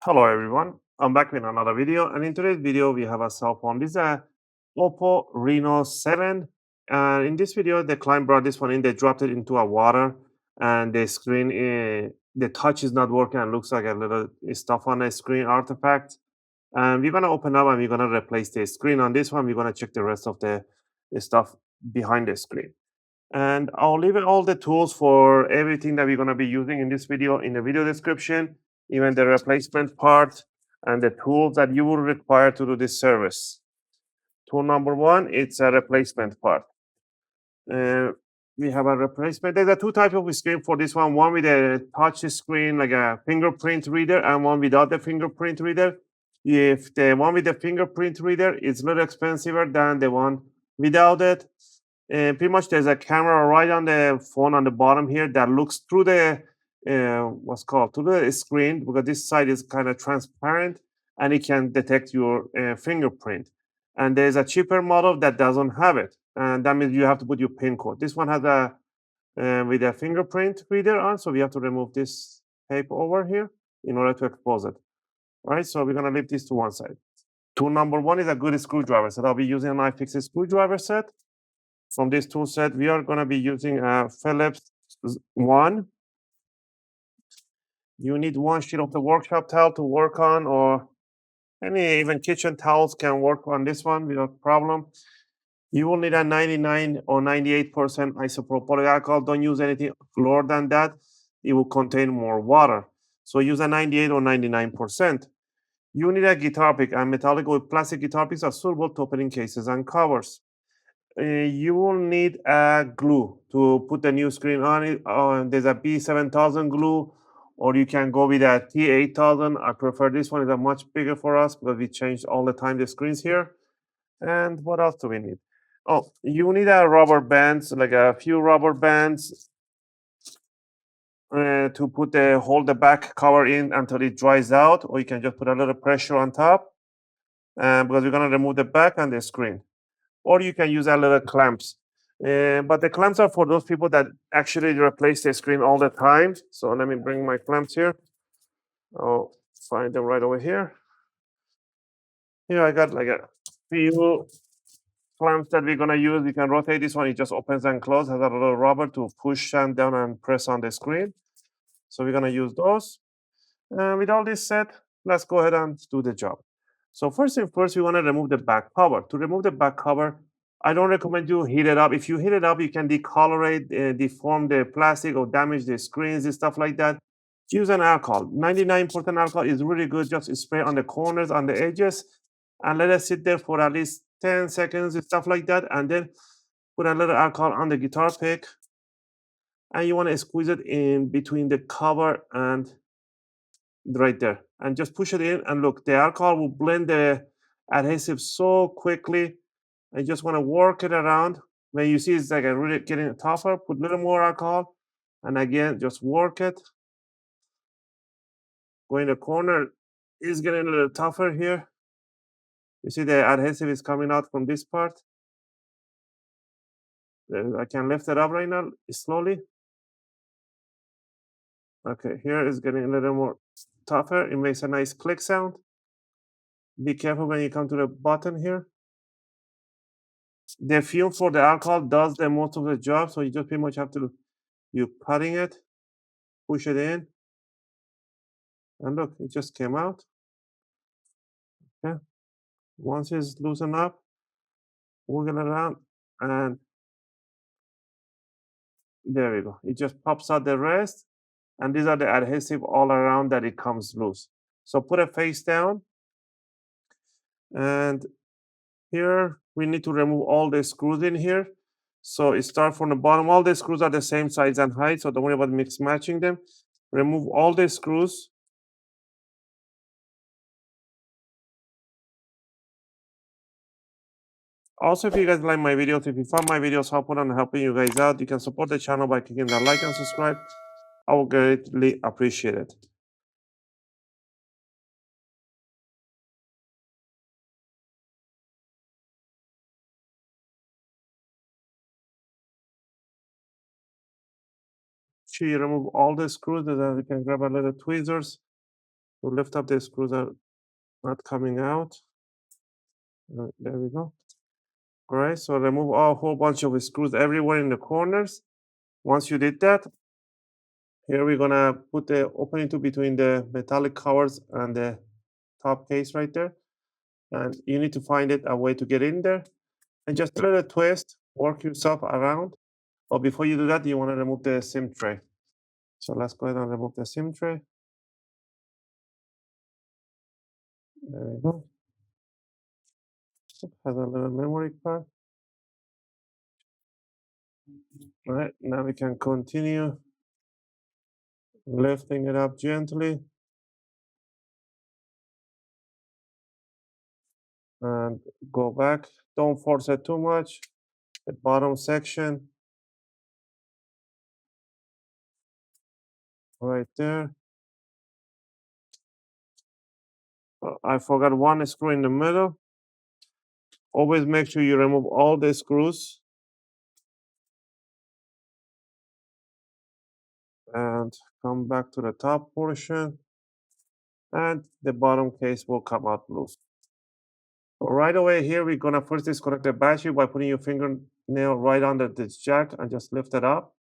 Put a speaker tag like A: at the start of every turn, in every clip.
A: Hello everyone, I'm back with another video, and in today's video we have a cell phone. This is a OPPO Reno 7, and in this video the client brought this one in. They dropped it into a water, and the screen, the touch is not working and looks like a little stuff on the screen artifact. And we're gonna open up and we're gonna replace the screen on this one. We're gonna check the rest of the stuff behind the screen. And I'll leave all the tools for everything that we're going to be using in this video in the video description, even the replacement part and the tools that you will require to do this service. Tool number one, it's a replacement part. We have a replacement. There's a two types of screen for this one with a touch screen, like a fingerprint reader, and one without the fingerprint reader. If the one with the fingerprint reader is a little expensive than the one without it, pretty much there's a camera right on the phone on the bottom here that looks through the what's called through the screen, because this side is kind of transparent and it can detect your fingerprint. And there's a cheaper model that doesn't have it, and that means you have to put your pin code. This one has a with a fingerprint reader on, so we have to remove this tape over here in order to expose it. All right, so we're gonna leave this to one side. Tool number one is a good screwdriver set. I'll be using an iFixit screwdriver set. From this tool set, we are going to be using a Phillips one. You need one sheet of the workshop towel to work on, or any even kitchen towels can work on this one without problem. You will need a 99 or 98% isopropyl alcohol. Don't use anything lower than that. It will contain more water. So use a 98 or 99%. You need a guitar pick, and metallic or plastic guitar picks are suitable to opening cases and covers. You will need a glue to put the new screen on it. There's a B7000 glue, or you can go with a T8000. I prefer this one. It's a much bigger for us because we change all the time the screens here. And what else do we need? Oh, you need a rubber bands, like a few rubber bands to hold the back cover in until it dries out, or you can just put a little pressure on top, because we're gonna remove the back and the screen. Or you can use a little clamps. But the clamps are for those people that actually replace the screen all the time. So let me bring my clamps here. I'll find them right over here. Here I got like a few clamps that we're gonna use. You can rotate this one. It just opens and closes. Has a little rubber to push and down and press on the screen. So we're gonna use those. And with all this set, let's go ahead and do the job. So first thing first, we want to remove the back cover. To remove the back cover, I don't recommend you heat it up. If you heat it up, you can decolorate, deform the plastic, or damage the screens and stuff like that. Use an alcohol. 99% alcohol is really good. Just spray on the corners, on the edges, and let it sit there for at least 10 seconds and stuff like that. And then put a little alcohol on the guitar pick. And you want to squeeze it in between the cover and right there, and just push it in, and look, the alcohol will blend the adhesive so quickly. I just want to work it around. When you see it's like a really getting tougher, put a little more alcohol, and again just work it. Going the corner is getting a little tougher here. You see the adhesive is coming out from this part. I can lift it up right now slowly. Okay, here is getting a little more tougher. It makes a nice click sound. Be careful when you come to the button here. The fume for the alcohol does the most of the job, so you just pretty much have to you cutting it, push it in, and look, it just came out. Okay, once it's loosened up, wiggle it around, and there we go. It just pops out the rest, and these are the adhesive all around that it comes loose. So put it face down, and here we need to remove all the screws in here. So it starts from the bottom. All the screws are the same size and height, so don't worry about mix matching them. Remove all the screws. Also, if you guys like my videos, if you found my videos helpful and helping you guys out, you can support the channel by clicking the like and subscribe. I will greatly appreciate it. sure you remove all the screws, and then we can grab a little tweezers to lift up the screws that are not coming out. There we go. All right, so remove a whole bunch of screws everywhere in the corners. Once you did that, here we're gonna put the opening to between the metallic covers and the top case right there. And you need to find it a way to get in there and just a little twist, work yourself around. But before you do that, you want to remove the SIM tray. So let's go ahead and remove the SIM tray. There we go. It has a little memory card. All right, now we can continue lifting it up gently and go back. Don't force it too much. The bottom section right there. I forgot one screw in the middle. Always make sure you remove all the screws and come back to the top portion, and the bottom case will come out loose. So right away here, we're gonna first disconnect the battery by putting your fingernail right under this jack and just lift it up,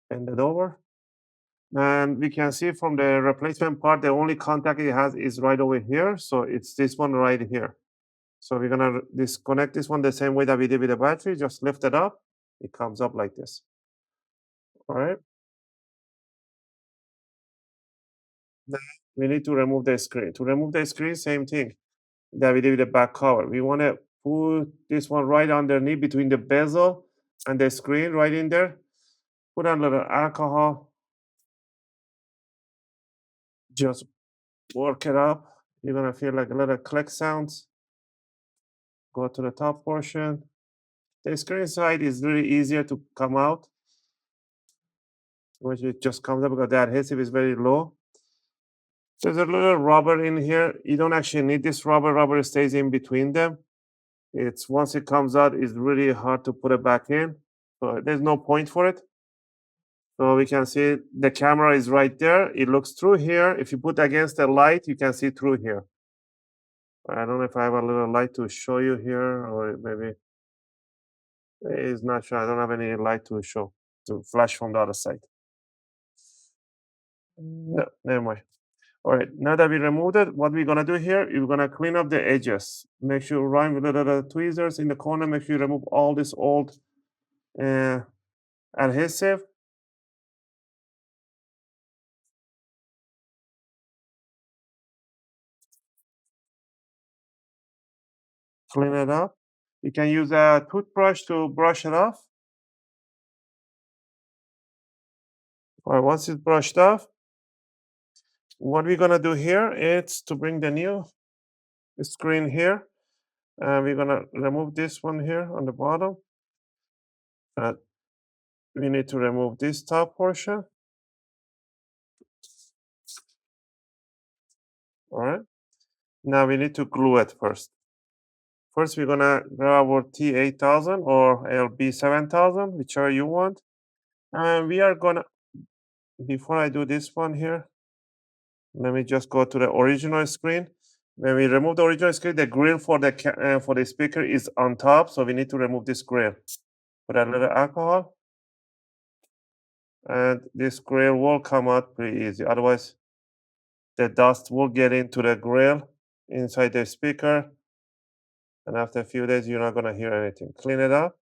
A: bend it over. And we can see from the replacement part, the only contact it has is right over here. So it's this one right here. So we're gonna disconnect this one the same way that we did with the battery, just lift it up. It comes up like this. All right. Then we need to remove the screen. To remove the screen, same thing that we did with the back cover. We want to put this one right underneath between the bezel and the screen right in there. Put on a little alcohol. Just work it up. You're gonna feel like a little click sounds. Go to the top portion. The screen side is really easier to come out, which it just comes up because the adhesive is very low. There's a little rubber in here. You don't actually need this rubber. Rubber stays in between them. It's once it comes out, it's really hard to put it back in. So there's no point for it. So we can see the camera is right there. It looks through here. If you put against the light, you can see through here. I don't know if I have a little light to show you here, or maybe it's not sure. I don't have any light to show to flash from the other side. No, never mind. All right, now that we removed it, what we're gonna do here, you're gonna clean up the edges. Make sure you run with the little tweezers in the corner. Make sure you remove all this old uh, adhesive. Clean it up. You can use a toothbrush to brush it off. All right, once it's brushed off, what we're gonna do here is to bring the new screen here. We're gonna remove this one here on the bottom. We need to remove this top portion. All right. Now we need to glue it first. First, we're gonna grab our T8000 or LB7000, whichever you want. And we are gonna, before I do this one here, let me just go to the original screen. When we remove the original screen, the grill for the speaker is on top, so we need to remove this grill. Put a little alcohol, and this grill will come out pretty easy. Otherwise, the dust will get into the grill inside the speaker, and after a few days, you're not gonna hear anything. Clean it up.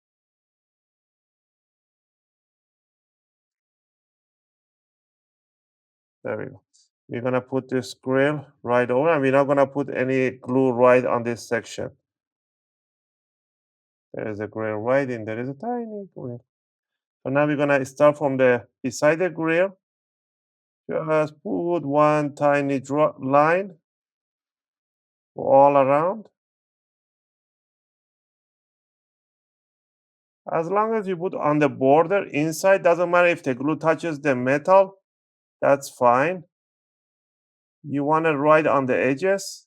A: There we go. We're gonna put this grill right over, and we're not gonna put any glue right on this section. There is a grill right in there. Is a tiny grill. So now we're gonna start from the beside the grill. Just put one tiny line all around. As long as you put on the border inside, doesn't matter if the glue touches the metal, that's fine. You want it right on the edges.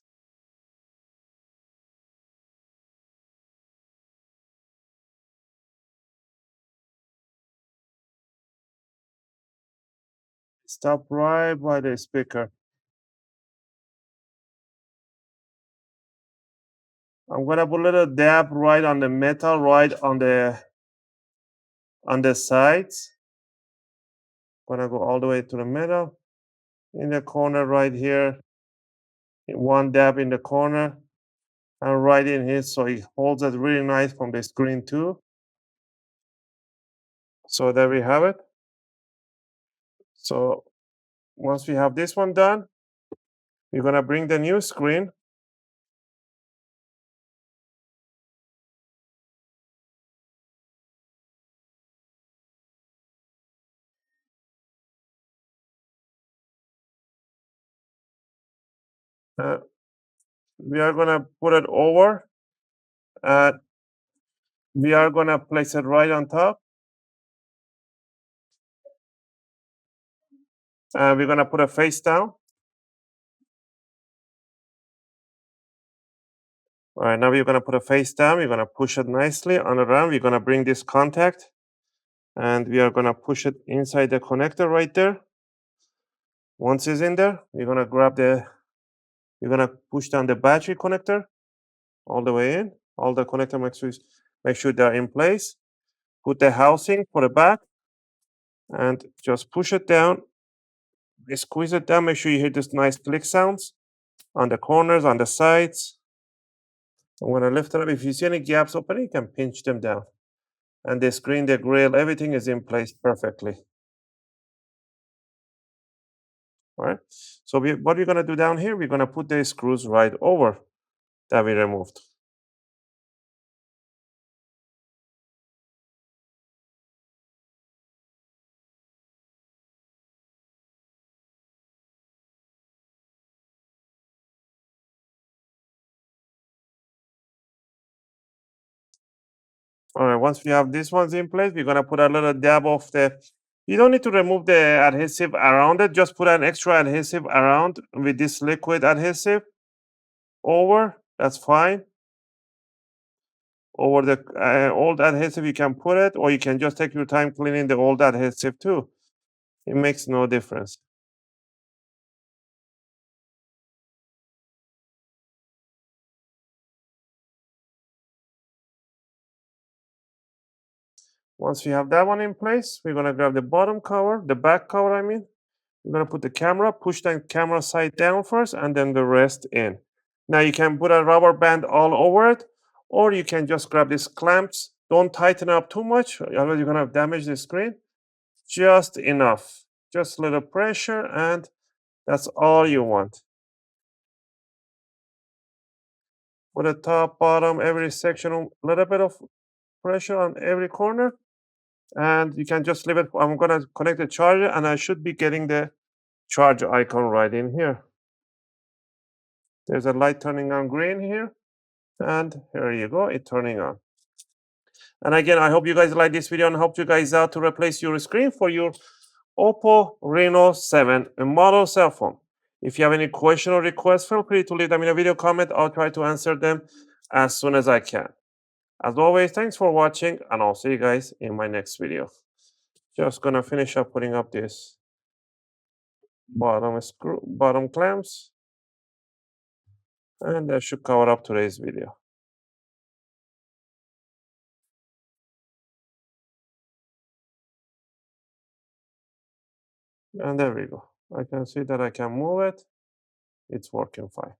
A: stop right by the speaker. I'm gonna put a little dab right on the metal, right on the sides. Gonna go all the way to the middle. In the corner right here, one dab in the corner, and right in here, so it holds it really nice from the screen too. So there we have it. So once we have this one done, we're gonna bring the new screen. Uh, we are gonna put it over. Uh, we are gonna place it right on top. And we're gonna put a face down. All right, now we're gonna put a face down. We're gonna push it nicely on around. We're gonna bring this contact and we are gonna push it inside the connector right there. Once it's in there, we're gonna we're gonna push down the battery connector all the way in. All the connector make sure they're in place. Put the housing for the back and just push it down. Squeeze it down. Make sure you hear this nice click sounds on the corners, on the sides. I'm gonna lift it up. If you see any gaps open, you can pinch them down. And the screen, the grill, everything is in place perfectly. All right. So what we're gonna do down here, we're gonna put the screws right over that we removed. All right. Once we have these ones in place, we're gonna put a little dab of the. You don't need to remove the adhesive around it. Just put an extra adhesive around with this liquid adhesive over. That's fine. Over the old adhesive, you can put it, or you can just take your time cleaning the old adhesive too. It makes no difference. Once we have that one in place, we're gonna grab the bottom cover, the back cover, I mean. We're gonna put the camera, push the camera side down first, and then the rest in. Now you can put a rubber band all over it, or you can just grab these clamps. Don't tighten up too much, otherwise you're gonna damage the screen. Just enough. Just a little pressure, and that's all you want. For the top, bottom, every section, a little bit of pressure on every corner. And you can just leave it. I'm gonna connect the charger, and I should be getting the charge icon right in here. There's a light turning on green here. And here you go, it's turning on. And again, I hope you guys like this video and help you guys out to replace your screen for your OPPO Reno 7 model cell phone. If you have any question or request, feel free to leave them in a video comment. I'll try to answer them as soon as I can. As always, thanks for watching, and I'll see you guys in my next video. Just gonna finish up putting up this bottom clamps, and that should cover up today's video. And there we go. I can see that I can move it. It's working fine.